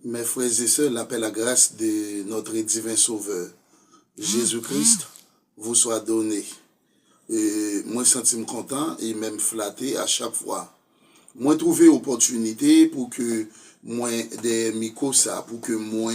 Mes frères et sœurs, l'appel à grâce de notre divin Sauveur, Jésus-Christ, vous soit donné. Et moi, je suis content et même flatté à chaque fois. Moi, trouver opportunité pour que moi, des micros ça, pour que moi,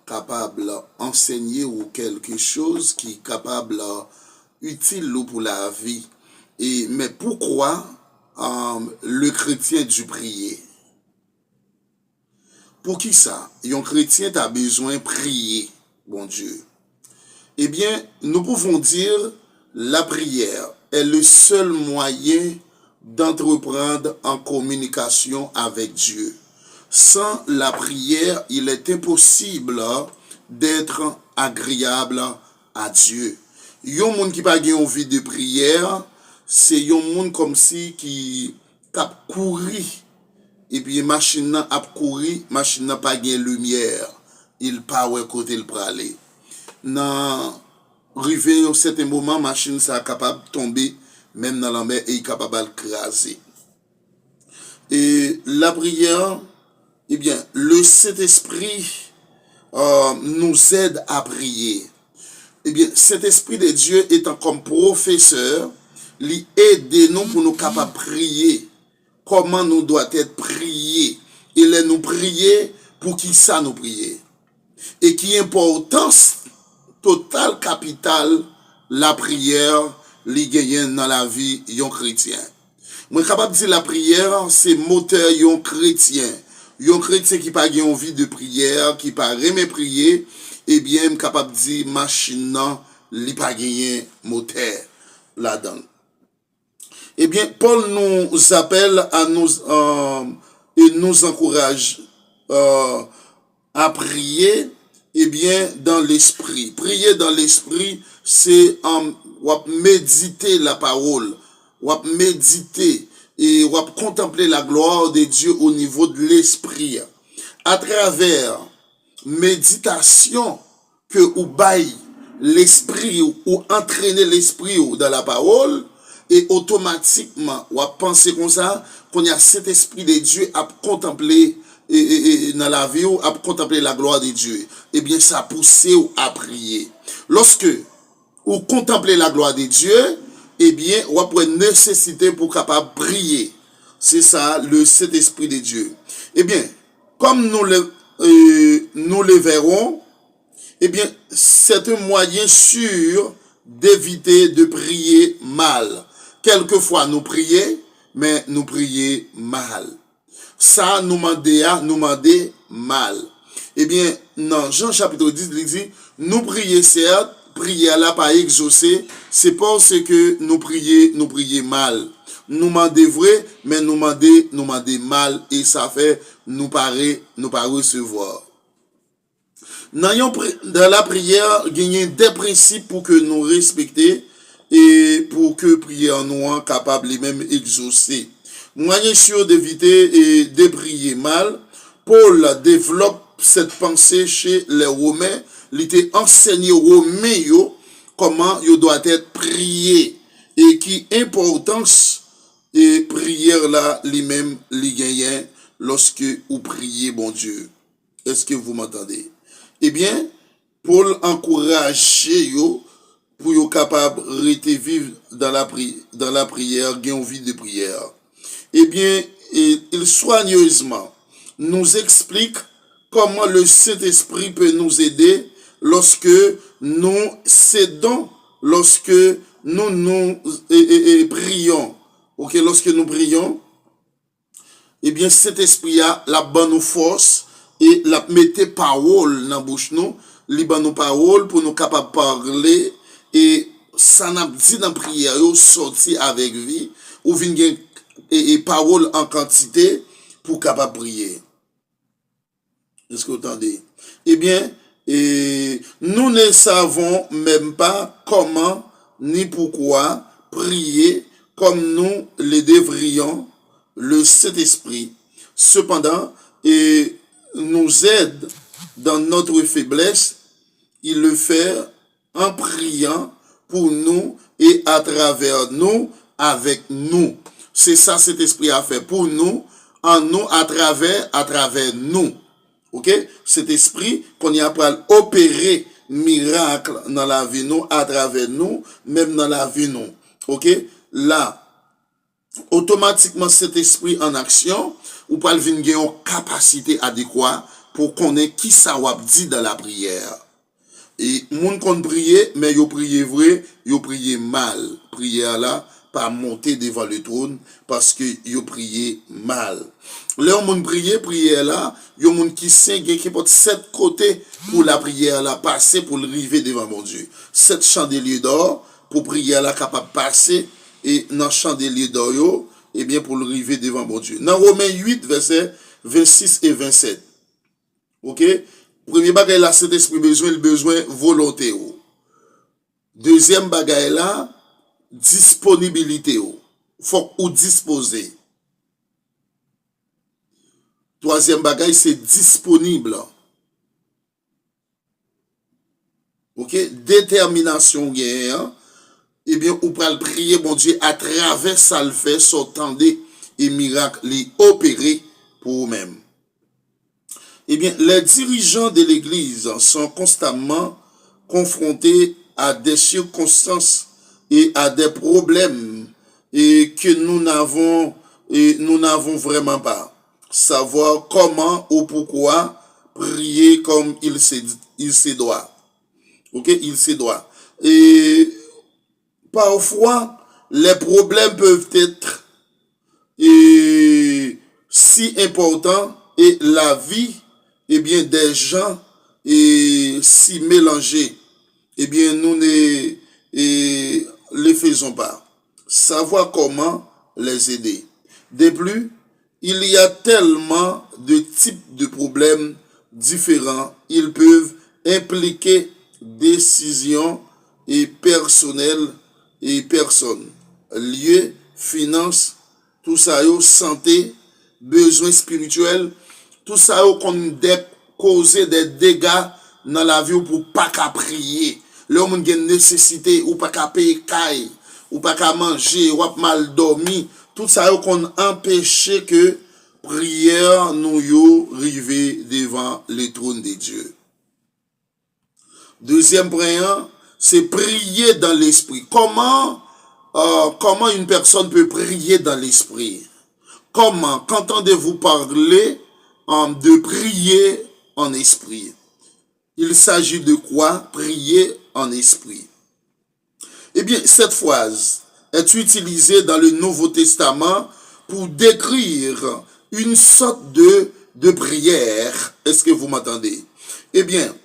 capable enseigner ou quelque chose qui est capable utile pour la vie. Mais pourquoi le chrétien dû prier? Pour qui ça? Un chrétien a besoin de prier, bon Dieu. Eh bien, nous pouvons dire la prière est le seul moyen d'entreprendre en communication avec Dieu. Sans la prière, il est impossible d'être agréable à Dieu. Yon moun qui pas envie de prière, c'est yon moun comme si qui cap courir. Et puis machine nan ap courir, machine n'a pas gain lumière. Il pas ouais côté le praler. Nan rivé au certain moment machine ça capable de tomber même dans la mer et capable de craser. Et la prière, eh bien, le Saint-Esprit nous aide à prier. Eh bien, cet esprit de Dieu étant comme professeur, il aide nous pour nous capables de prier. Comment nous doit être prié? Il est nous prier pour qui ça nous prier? Et qui importance totale capitale la prière li gagne dans la vie yon chrétien. Moi capable dire la prière c'est moteur yon chrétien. Yon chrétien qui pas gagne envie de prière, qui pas aimer prier, eh bien capable dire machine nan li pas gagne moteur là-dedans. Eh bien, Paul nous appelle à nous et nous encourage à prier, eh bien, dans l'esprit. Prier dans l'esprit, c'est méditer la parole, méditer et contempler la gloire de Dieu au niveau de l'esprit. À travers méditation que ou baille l'esprit ou entraîner l'esprit dans la parole, et automatiquement, on va penser comme ça, qu'on y a cet esprit de Dieu à contempler dans la vie, à contempler la gloire de Dieu. Eh bien, ça pousse à prier. Lorsque vous contemplez la gloire de Dieu, eh bien, on va une nécessité pour capable prier. C'est ça, cet esprit de Dieu. Eh bien, comme nous le verrons, eh bien, c'est un moyen sûr d'éviter de prier mal. Quelquefois nous prions, mais nous prions mal. Ça nous demander mal. Eh bien, dans Jean chapitre 10, il dit, nous prions certes, prier là pas exaucé, c'est parce que nous prions mal. Nous demander vrai, mais nous demander mal, et ça fait nous pas recevoir. Dans la prière, il y a des principes pour que nous respecter et pour que prière nous capable même exaucer. Moyen sûr d'éviter et de prier mal, Paul développe cette pensée chez les Romains. Il était enseigné aux Romains comment il doit être prié et qui importance et prière là lui-même li gagne lorsque vous priez bon Dieu. Est-ce que vous m'entendez? Eh bien, Paul encourage yo pour yo capable rester vivre dans la prière, gain envie de prière. Eh bien, il soigneusement nous explique comment le Saint-Esprit peut nous aider lorsque nous cédons, lorsque nous prions. OK, lorsque nous prions, eh bien, cet esprit a la bonne force et la mette parole dans bouche nous, li ban nous parole pour nous capable parler et ça n'a dit dans prière yo sorti avec vie ou vinn gen et parole en quantité pour capable prier. Est-ce que vous entendez? Eh bien, nous ne savons même pas comment ni pourquoi prier comme nous le devrions. Le Saint-Esprit, cependant, nous aide dans notre faiblesse. Il le fait en priant pour nous et à travers nous, avec nous. C'est ça cet esprit a fait pour nous, en nous, à travers nous. Ok? Cet esprit qu'on y a pas opérer miracle dans la vie nous, à travers nous, même dans la vie nous. Ok? Là, automatiquement cet esprit en action, ou pas le venir une capacité adéquate pour connaître qui ça wap dit dans la prière. Et moun kon prier, mais yo prier vrai, yo prier mal. Prière là, pas monter devant le trône parce que yo prier mal. Là, moun prier, prière là, yo moun qui sait qui porte 7 côtés pour la prière là passer pour le river devant mon Dieu. 7 chandeliers d'or pour prière là capable passer et dans chandelier d'or yo, et bien pour le river devant mon Dieu. Dans Romains 8 verset 26 et 27. OK? Premier bagay là, cet esprit besoin, le besoin volonté ou. Deuxième bagay là, disponibilité ou. Faut ou disposer. Troisième bagay, c'est disponible. OK? Détermination gain. Eh bien, ou pral prier, bon Dieu, à travers ça le fait, s'entendez et miracle les opérer pour vous-même. Eh bien, les dirigeants de l'Église sont constamment confrontés à des circonstances et à des problèmes et que nous n'avons vraiment pas. Savoir comment ou pourquoi prier comme il se doit. Ok, il se doit. Et parfois, les problèmes peuvent être si importants et la vie eh bien, des gens si mélangés, eh bien, nous ne les faisons pas. Savoir comment les aider. De plus, il y a tellement de types de problèmes différents. Ils peuvent impliquer décisions et personnelles et personnes, lieux, finances, tout ça, santé, besoins spirituels, tout ça qu'on causer des dégâts dans la vie pour pas qu'à prier. L'homme a une nécessité ou pas qu'à payer caille, ou pas qu'à manger, ou mal dormi, tout ça qu'on empêche que prière nous yo rive devant le trône de Dieu. Deuxième point, c'est prier dans l'esprit. Comment une personne peut prier dans l'esprit? Comment? Qu'entendez-vous parler de prier en esprit? Il s'agit de quoi? Prier en esprit. Eh bien, cette phrase est utilisée dans le Nouveau Testament pour décrire une sorte de prière. Est-ce que vous m'entendez? Eh bien,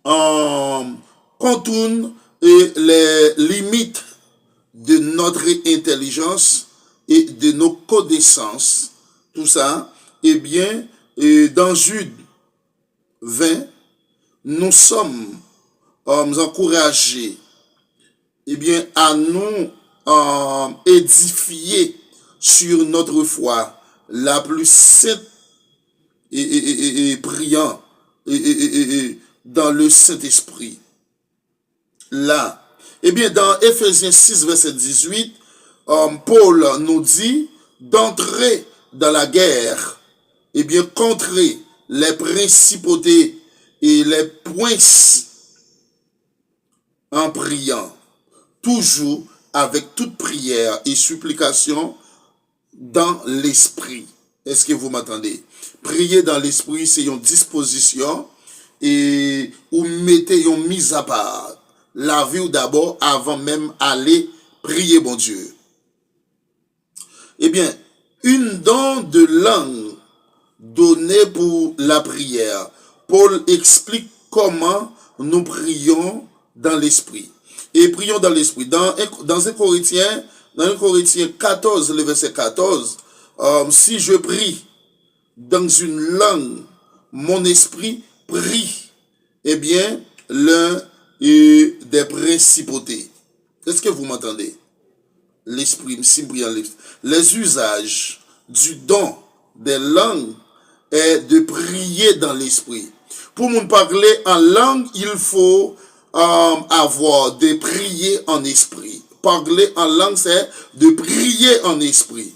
on contourne les limites de notre intelligence et de nos connaissances. Tout ça, eh bien, dans Jude 20, nous sommes encouragés eh bien, à nous édifier sur notre foi la plus sainte et priant dans le Saint-Esprit. Là, eh bien, dans Ephésiens 6, verset 18, Paul nous dit d'entrer dans la guerre, eh bien, contrer les principautés et les princes en priant, toujours avec toute prière et supplication dans l'esprit. Est-ce que vous m'entendez? Prier dans l'esprit, c'est une disposition et ou mettez une mise à part. La vie d'abord avant même aller prier bon Dieu. Eh bien, une don de langue donnée pour la prière. Paul explique comment nous prions dans l'esprit. Et prions dans l'esprit. Dans 1 Corinthiens 14, le verset 14, si je prie dans une langue, mon esprit prie, eh bien, l'un des principautés. Est-ce que vous m'entendez? L'esprit, les usages du don des langues est de prier dans l'esprit. Pour nous parler en langue, il faut avoir de prier en esprit. Parler en langue, c'est de prier en esprit.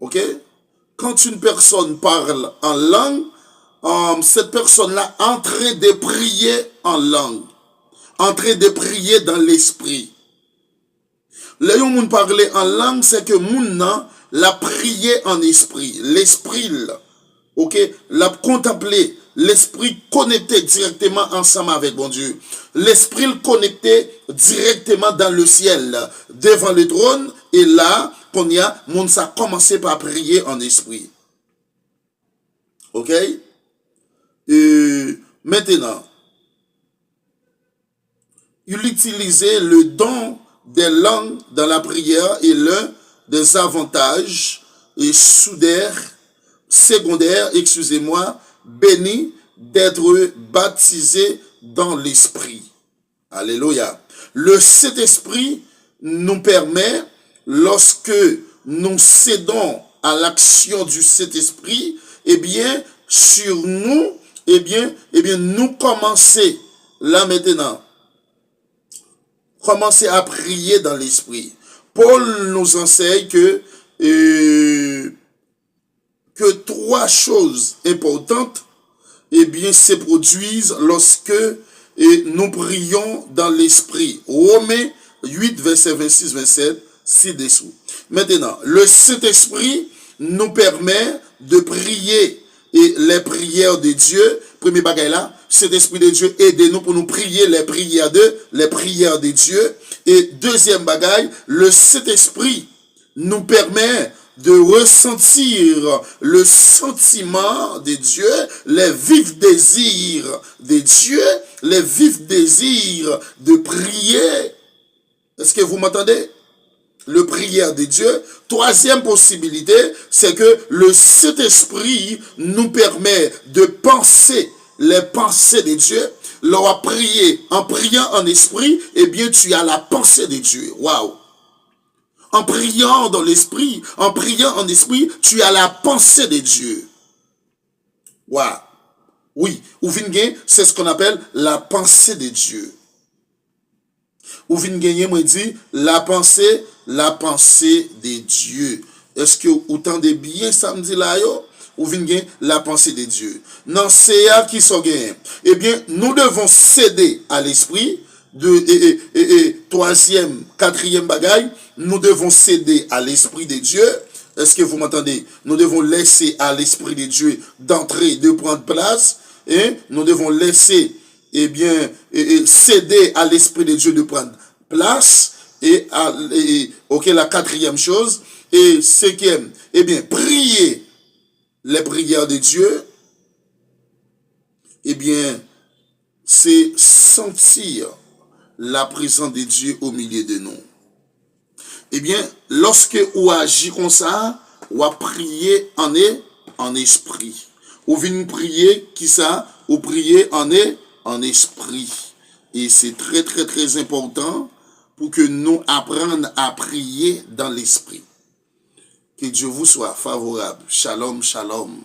Ok? quand une personne parle en langue, cette personne-là en train de prier en langue, en train de prier dans l'esprit. Là où on parle en langue, c'est que moun nan la prié en esprit. L'esprit, ok, l'a contemplé. L'esprit connecté directement ensemble avec bon Dieu. L'esprit connecté directement dans le ciel, devant le trône. Et là, qu'on y a, moun sa commencé par prier en esprit. Ok? Maintenant, il utilisait le don des langues dans la prière et l'un des avantages et secondaires, excusez-moi, bénis d'être baptisé dans l'esprit. Alléluia. Le Saint-Esprit nous permet, lorsque nous cédons à l'action du Saint-Esprit, eh bien, sur nous, eh bien, nous commencer, là maintenant, commencer à prier dans l'esprit. Paul nous enseigne que trois choses importantes, eh bien, se produisent lorsque nous prions dans l'esprit. Romains 8, verset 26-27, ci-dessous. Maintenant, le Saint-Esprit nous permet de prier et les prières de Dieu. Premier bagage là, Saint-Esprit de Dieu, aidez-nous pour nous prier les prières de Dieu. Et deuxième bagage, le Saint-Esprit nous permet de ressentir le sentiment de Dieu, les vifs désirs de Dieu, les vifs désirs de prier. Est-ce que vous m'entendez? Le prière de Dieu. Troisième possibilité, c'est que le Saint-Esprit nous permet de penser les pensées de Dieu. Lorsqu'on prier, en priant en esprit, eh bien, tu as la pensée de Dieu. Waouh! En priant dans l'esprit, en priant en esprit, tu as la pensée de Dieu. Waouh! Oui, ou vingé, c'est ce qu'on appelle la pensée de Dieu. Ou vingé, moi dit, la pensée de Dieu. Est-ce que vous entendez bien samedi là, yo? Ou vingé, la pensée de Dieu. Non, c'est à qui sont gagnés. Eh bien, nous devons céder à l'esprit. Troisième, quatrième bagaille, nous devons céder à l'esprit de Dieu. Est-ce que vous m'entendez? Nous devons laisser à l'esprit de Dieu d'entrer, de prendre place. Et nous devons laisser, eh bien, céder à l'esprit de Dieu de prendre place. Ok, la quatrième chose. Et cinquième, eh bien, prier les prières de Dieu. Eh bien, c'est sentir la présence de Dieu au milieu de nous. Eh bien, lorsque vous agissez comme ça, vous priez en esprit. Vous venez prier qui ça? Vous priez en esprit. Et c'est très, très, très important pour que nous apprenions à prier dans l'esprit. Que Dieu vous soit favorable. Shalom, shalom.